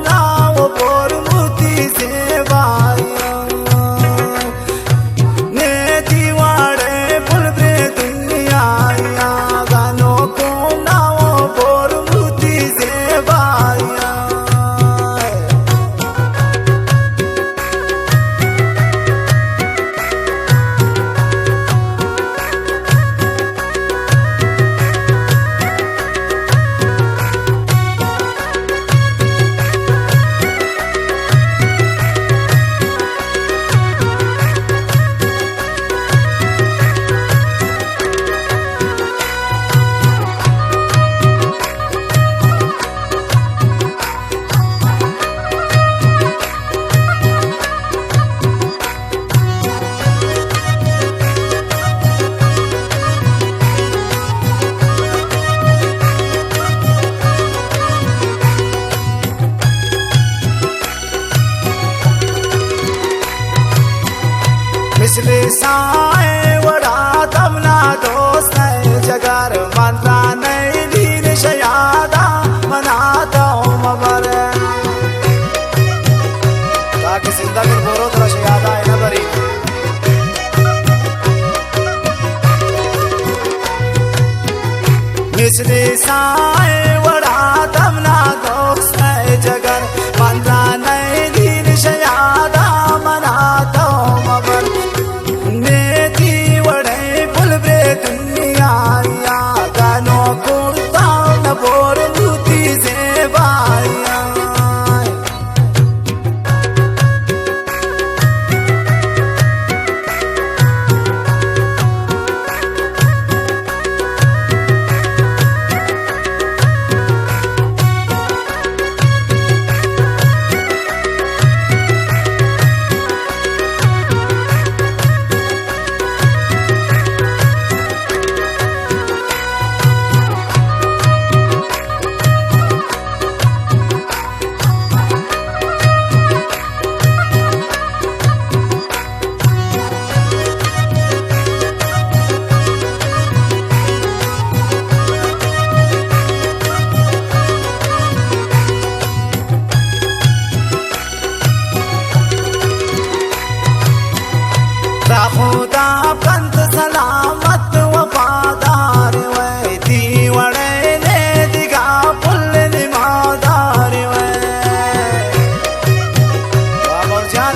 नाव बोर मूर्ति सेवाया ने दीवाड़े बुलबे दुनिया गानों को नाव बोर मूर्ति सेवाया पिछले साए वड़ा तमना दोस्त है जगर मंत्रा नहीं दीन शयादा मनाता हूँ मगर ताकि जिंदा फिर बोरो तो शयादा है ना बरी पिछले साए वड़ा तमना दोस्त है जगर मंत्रा नहीं दीन शयादा मनाता हूँ मगर बोर मूर्ति सेवाया खुदा पंत सलामत वफादार वे दीवड़े ने दिगा पुल निमादार वे बाबर जान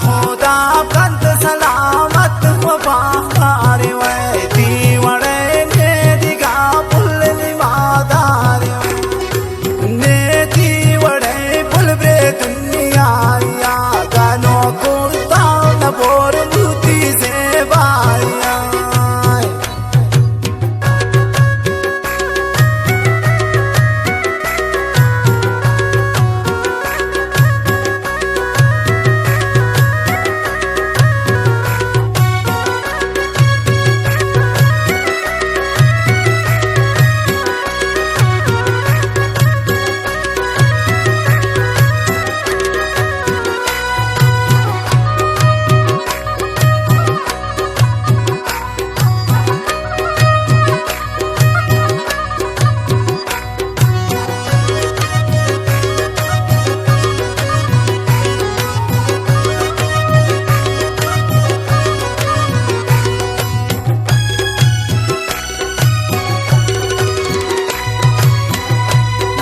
खुदा पंत सलामत वफादार वे दीवड़े ने दिगा पुल निमादार बोर मूर्ति सेवाया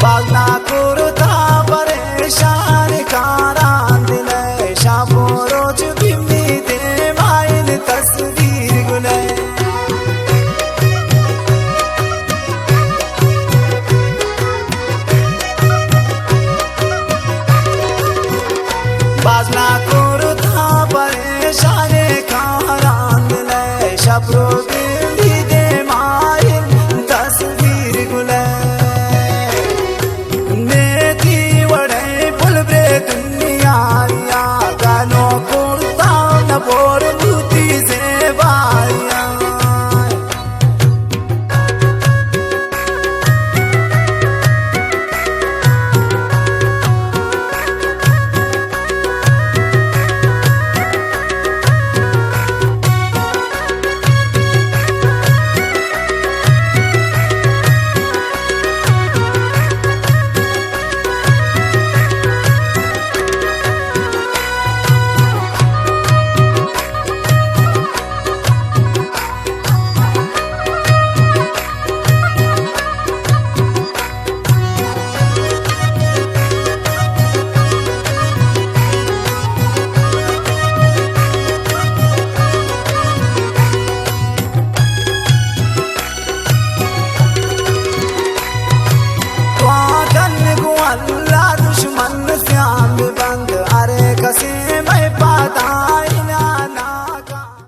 बागना कुर्ता परेशान कारान दिले शाबो रोज बिम्मी दे माइन तस्वीर गुले बागना कुर्ता परेशान कारान दिले शाबो